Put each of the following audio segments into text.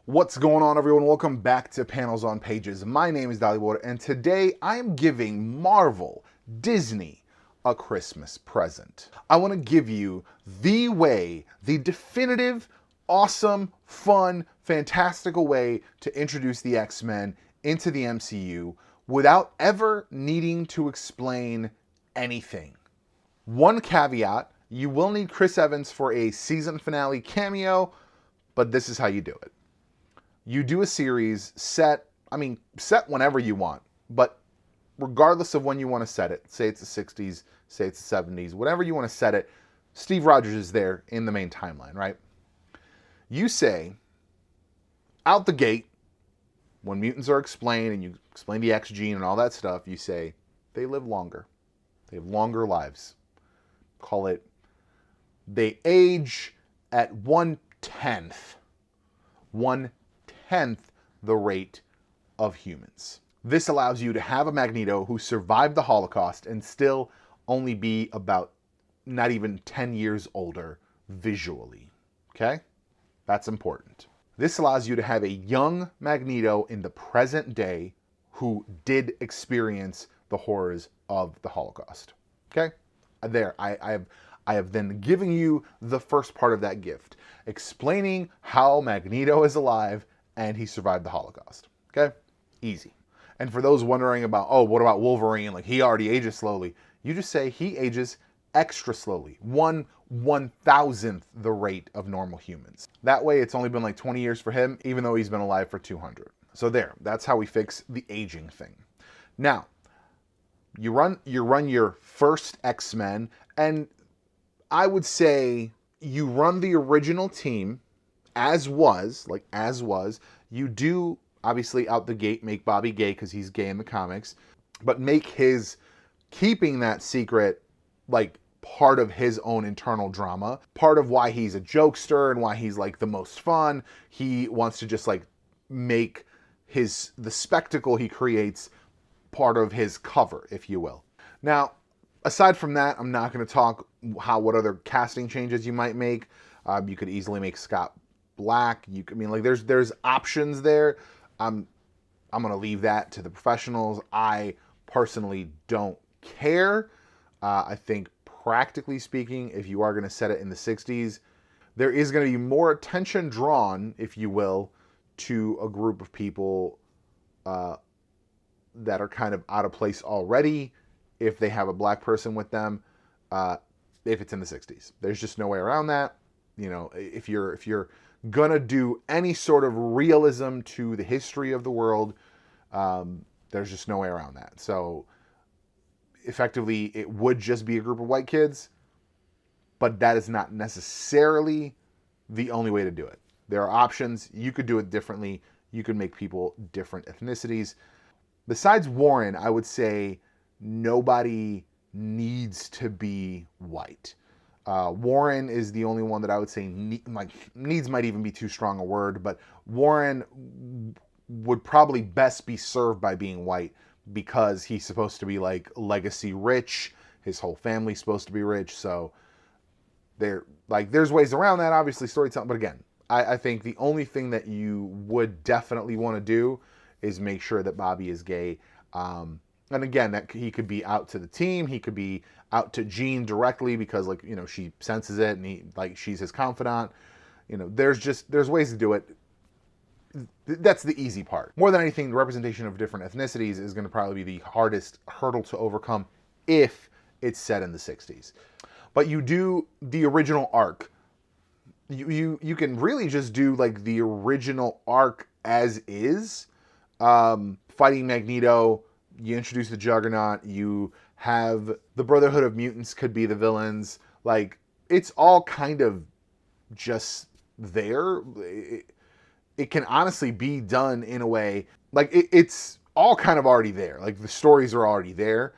What's going on, everyone? Welcome back to Panels on Pages. My name is Dalibor, and today I am giving Marvel, Disney, a Christmas present. I want to give you the definitive, awesome, fun, fantastical way to introduce the X-Men into the MCU without ever needing to explain anything. One caveat, you will need Chris Evans for a season finale cameo, but this is how you do it. You do a series set whenever you want, but regardless of when you want to set it, say it's the 60s, say it's the 70s, whatever you want to set it, Steve Rogers is there in the main timeline, right? You say, out the gate, when mutants are explained and you explain the X gene and all that stuff, you say, they live longer. They have longer lives. Call it, they age at 1/10 the rate of humans. This allows you to have a Magneto who survived the Holocaust and still only be about not even 10 years older visually. Okay? That's important. This allows you to have a young Magneto in the present day who did experience the horrors of the Holocaust. Okay? There, I have then given you the first part of that gift, explaining how Magneto is alive and he survived the Holocaust. Okay? Easy. And for those wondering about, oh, what about Wolverine? Like, he already ages slowly. You just say he ages extra slowly. 1/1000th the rate of normal humans. That way, it's only been like 20 years for him, even though he's been alive for 200. So there, that's how we fix the aging thing. Now, you run your first X-Men, and I would say you run the original team as was. You do, obviously, out the gate, make Bobby gay because he's gay in the comics, but make his keeping that secret like part of his own internal drama, part of why he's a jokester and why he's like the most fun. He wants to just like make the spectacle he creates part of his cover, if you will. Now, aside from that, I'm not going to talk what other casting changes you might make. You could easily make Scott Black. There's options there. I'm going to leave that to the professionals. I personally don't care. I think practically speaking, if you are going to set it in the 60s, there is going to be more attention drawn, if you will, to a group of people that are kind of out of place already if they have a black person with them, if it's in the 60s. There's just no way around that. You know, if you're gonna do any sort of realism to the history of the world, there's just no way around that. So effectively, it would just be a group of white kids, but that is not necessarily the only way to do it. There are options. You could do it differently. You could make people different ethnicities. Besides Warren, I would say nobody needs to be white. Warren is the only one that I would say needs might even be too strong a word, but Warren would probably best be served by being white because he's supposed to be like legacy rich. His whole family's supposed to be rich, so there's ways around that, obviously storytelling. But again, I think the only thing that you would definitely want to do is make sure that Bobby is gay. And again, that he could be out to the team. He could be out to Jean directly because, like, you know, she senses it and she's his confidant. You know, there's ways to do it. That's the easy part. More than anything, the representation of different ethnicities is going to probably be the hardest hurdle to overcome if it's set in the 60s. But you do the original arc. You can really just do like the original arc as is. Fighting Magneto, you introduce the Juggernaut, you have the Brotherhood of Mutants could be the villains. Like, it's all kind of just there. It can honestly be done in a way, like it's all kind of already there. Like, the stories are already there.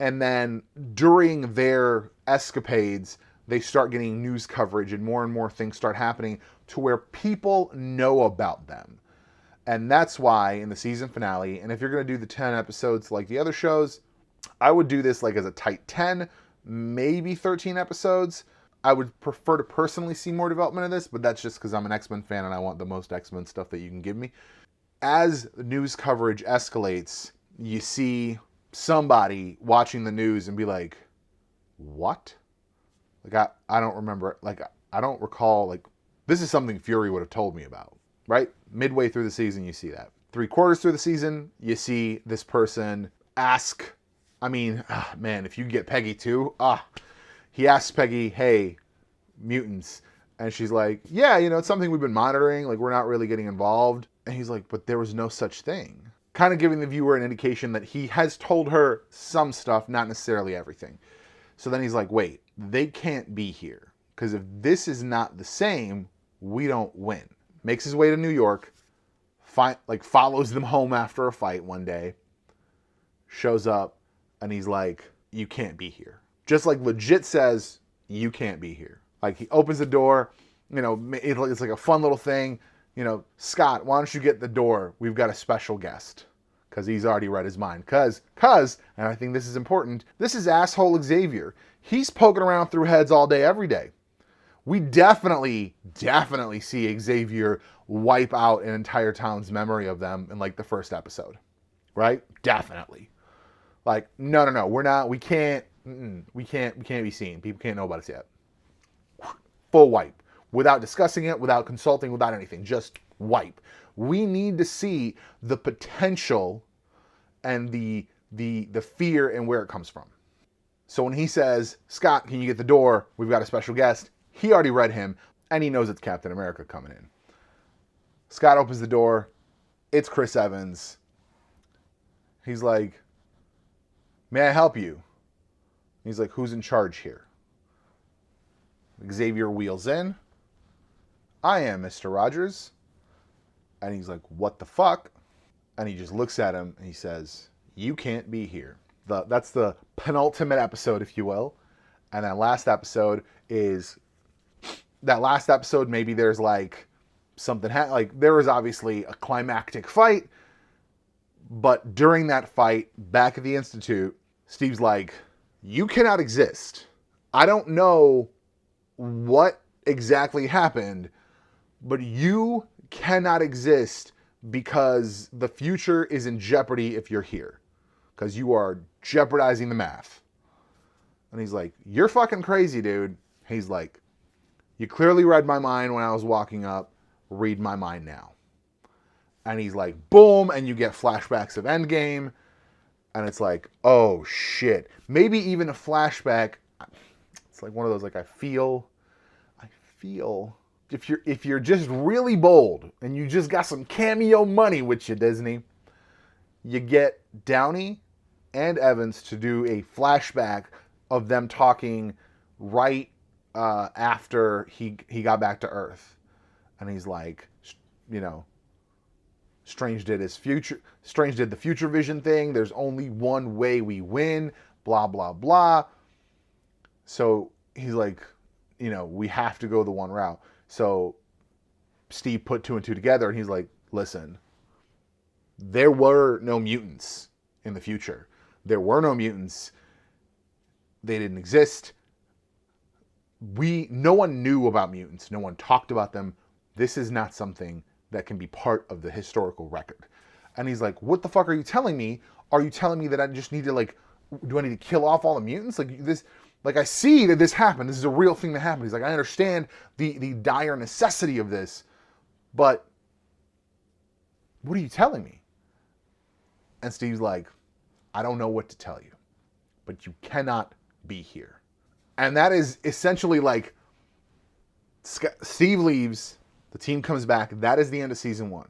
And then during their escapades, they start getting news coverage and more things start happening to where people know about them. And that's why in the season finale, and if you're going to do the 10 episodes like the other shows, I would do this like as a tight 10, maybe 13 episodes. I would prefer to personally see more development of this, but that's just because I'm an X-Men fan and I want the most X-Men stuff that you can give me. As news coverage escalates, you see somebody watching the news and be like, what? Like, I don't remember, like, I don't recall, like, this is something Fury would have told me about, right? Midway through the season, you see that. 3/4 through the season, you see this person ask, I mean, man, if you get Peggy too, he asks Peggy, hey, mutants. And she's like, yeah, you know, it's something we've been monitoring. Like, we're not really getting involved. And he's like, but there was no such thing. Kind of giving the viewer an indication that he has told her some stuff, not necessarily everything. So then he's like, wait, they can't be here. Because if this is not the same, we don't win. Makes his way to New York, follows them home after a fight one day, shows up, and he's like, you can't be here. Just like legit says, you can't be here. Like, he opens the door, you know, it's like a fun little thing. You know, Scott, why don't you get the door? We've got a special guest. Because he's already read his mind. Because, and I think this is important, this is asshole Xavier. He's poking around through heads all day, every day. We definitely see Xavier wipe out an entire town's memory of them in, like, the first episode. Right? Definitely. Like, no, we can't be seen. People can't know about us yet. Full wipe. Without discussing it, without consulting, without anything. Just wipe. We need to see the potential and the fear and where it comes from. So when he says, Scott, can you get the door? We've got a special guest. He already read him, and he knows it's Captain America coming in. Scott opens the door. It's Chris Evans. He's like, may I help you? He's like, who's in charge here? Xavier wheels in. I am Mr. Rogers. And he's like, what the fuck? And he just looks at him and he says, you can't be here. That's the penultimate episode, if you will. And that last episode, maybe there's like something, like there was obviously a climactic fight. But during that fight, back at the Institute, Steve's like, you cannot exist. I don't know what exactly happened, but you cannot exist because the future is in jeopardy if you're here. Because you are jeopardizing the math. And he's like, you're fucking crazy, dude. He's like, you clearly read my mind when I was walking up. Read my mind now. And he's like, boom, and you get flashbacks of Endgame. And it's like, oh shit. Maybe even a flashback. It's like one of those, like, I feel if you're just really bold and you just got some cameo money with you, Disney, you get Downey and Evans to do a flashback of them talking right after he got back to Earth. And he's like, you know, Strange did the future vision thing. There's only one way we win, blah, blah, blah. So he's like, you know, we have to go the one route. So Steve put 2 and 2 together and he's like, listen, there were no mutants in the future. There were no mutants. They didn't exist. No one knew about mutants. No one talked about them. This is not something that can be part of the historical record. And he's like, what the fuck are you telling me? Are you telling me that I just need to, like, do I need to kill off all the mutants? Like, this, like, I see that this happened. This is a real thing that happened. He's like, I understand the dire necessity of this, but what are you telling me? And Steve's like, I don't know what to tell you, but you cannot be here. And that is essentially like, Steve leaves, the team comes back. That is the end of season 1.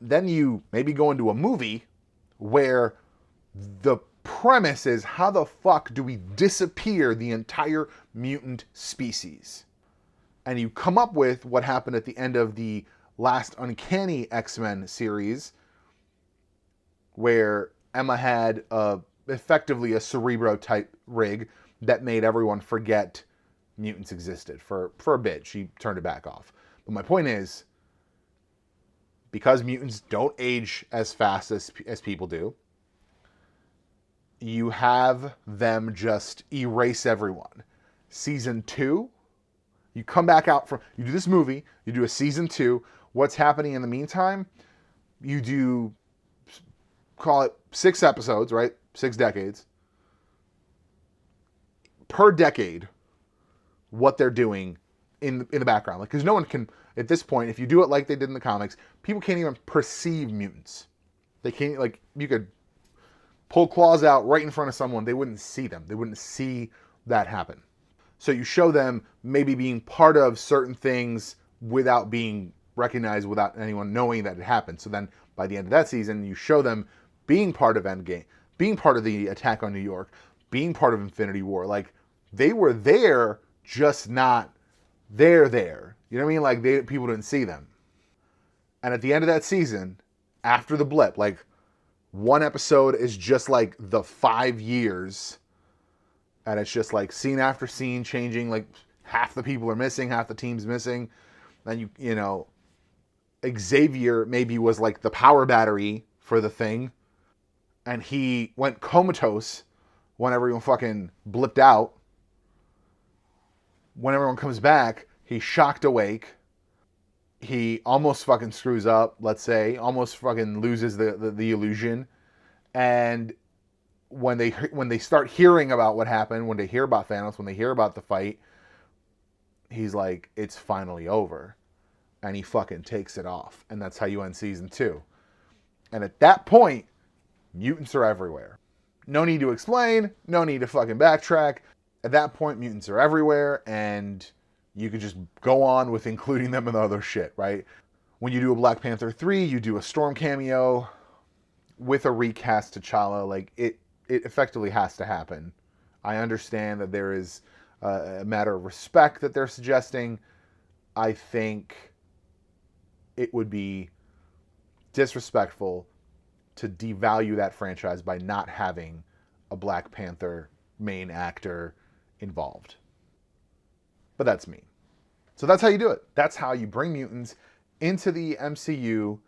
Then you maybe go into a movie where the premise is, how the fuck do we disappear the entire mutant species? And you come up with what happened at the end of the last Uncanny X-Men series, where Emma had effectively a Cerebro-type rig that made everyone forget mutants existed for a bit. She turned it back off. But my point is, because mutants don't age as fast as people do, you have them just erase everyone. Season 2, you come back out from, you do this movie, you do a season 2. What's happening in the meantime? You do, call it 6 episodes, right? 6 decades. Per decade, what they're doing in the background. Like, because no one can, at this point, if you do it like they did in the comics, people can't even perceive mutants. They can't, like, you could pull claws out right in front of someone, they wouldn't see them. They wouldn't see that happen. So you show them maybe being part of certain things without being recognized, without anyone knowing that it happened. So then by the end of that season, you show them being part of Endgame, being part of the attack on New York, being part of Infinity War. Like, they were there, just not there. You know what I mean? Like, people didn't see them. And at the end of that season, after the blip, like, one episode is just like the 5 years, and it's just like scene after scene changing. Like, half the people are missing, half the team's missing. Then you know, Xavier maybe was like the power battery for the thing, and he went comatose when everyone fucking blipped out. When everyone comes back, he's shocked awake. He almost fucking screws up, let's say, almost fucking loses the illusion. And when they start hearing about what happened, when they hear about Thanos, when they hear about the fight, he's like, it's finally over. And he fucking takes it off. And that's how you end season 2. And at that point, mutants are everywhere. No need to explain, no need to fucking backtrack. At that point, mutants are everywhere, and you could just go on with including them in the other shit, right? When you do a Black Panther 3, you do a Storm cameo with a recast T'Challa. Like, it effectively has to happen. I understand that there is a matter of respect that they're suggesting. I think it would be disrespectful to devalue that franchise by not having a Black Panther main actor involved. But that's me. So that's how you do it. That's how you bring mutants into the MCU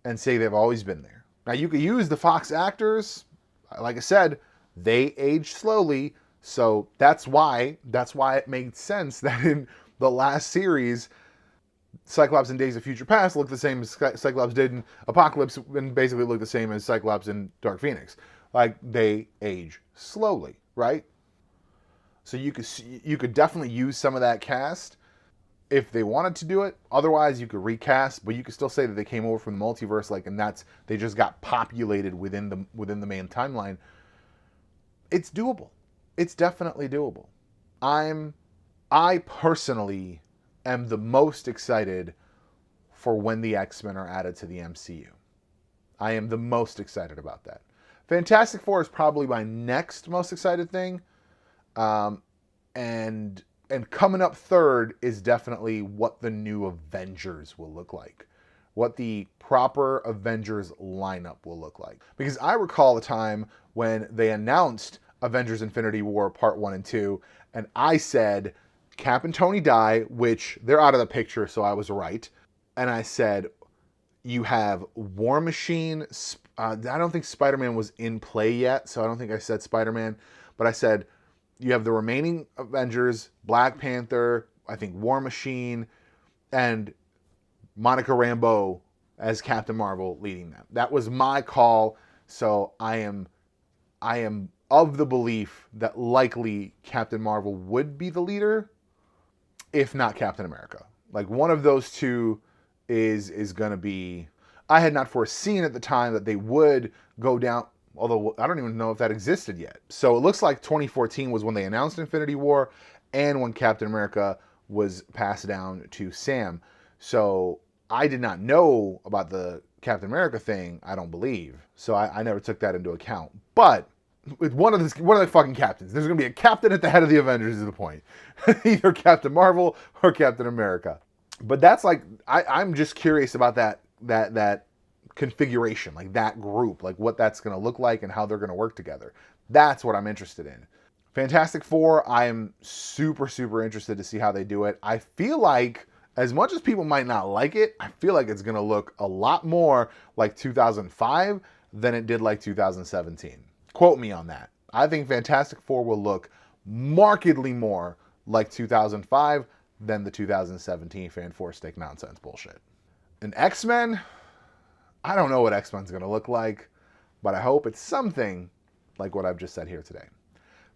and say they've always been there. Now, you could use the Fox actors. Like I said, they age slowly. So that's why it made sense that in the last series, Cyclops in Days of Future Past looked the same as Cyclops did in Apocalypse, and basically looked the same as Cyclops in Dark Phoenix. Like, they age slowly, right? So you could definitely use some of that cast if they wanted to do it. Otherwise, you could recast, but you could still say that they came over from the multiverse, like, and they just got populated within the main timeline. It's doable. It's definitely doable. I personally am the most excited for when the X-Men are added to the MCU. I am the most excited about that. Fantastic Four is probably my next most excited thing. And coming up third is definitely what the new Avengers will look like. What the proper Avengers lineup will look like. Because I recall the time when they announced Avengers Infinity War Part 1 and 2, and I said, Cap and Tony die, which they're out of the picture, so I was right. And I said, you have War Machine. I don't think Spider-Man was in play yet, so I don't think I said Spider-Man. But I said, you have the remaining Avengers, Black Panther, I think War Machine, and Monica Rambeau as Captain Marvel leading them. That was my call. So I am of the belief that likely Captain Marvel would be the leader, if not Captain America. Like, one of those two is going to be... I had not foreseen at the time that they would go down, although I don't even know if that existed yet. So it looks like 2014 was when they announced Infinity War and when Captain America was passed down to Sam. So I did not know about the Captain America thing, I don't believe. So I never took that into account. But with one of the fucking captains, there's going to be a captain at the head of the Avengers is the point. Either Captain Marvel or Captain America. But that's like, I'm just curious about that configuration, like that group, like what that's going to look like and how they're going to work together. That's what I'm interested in. Fantastic Four, I am super, super interested to see how they do it. I feel like, as much as people might not like it, I feel like it's going to look a lot more like 2005 than it did like 2017. Quote me on that. I think Fantastic Four will look markedly more like 2005 than the 2017 Fan Four Stick nonsense bullshit. And X-Men, I don't know what X-Men's going to look like, but I hope it's something like what I've just said here today.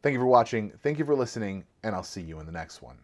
Thank you for watching, thank you for listening, and I'll see you in the next one.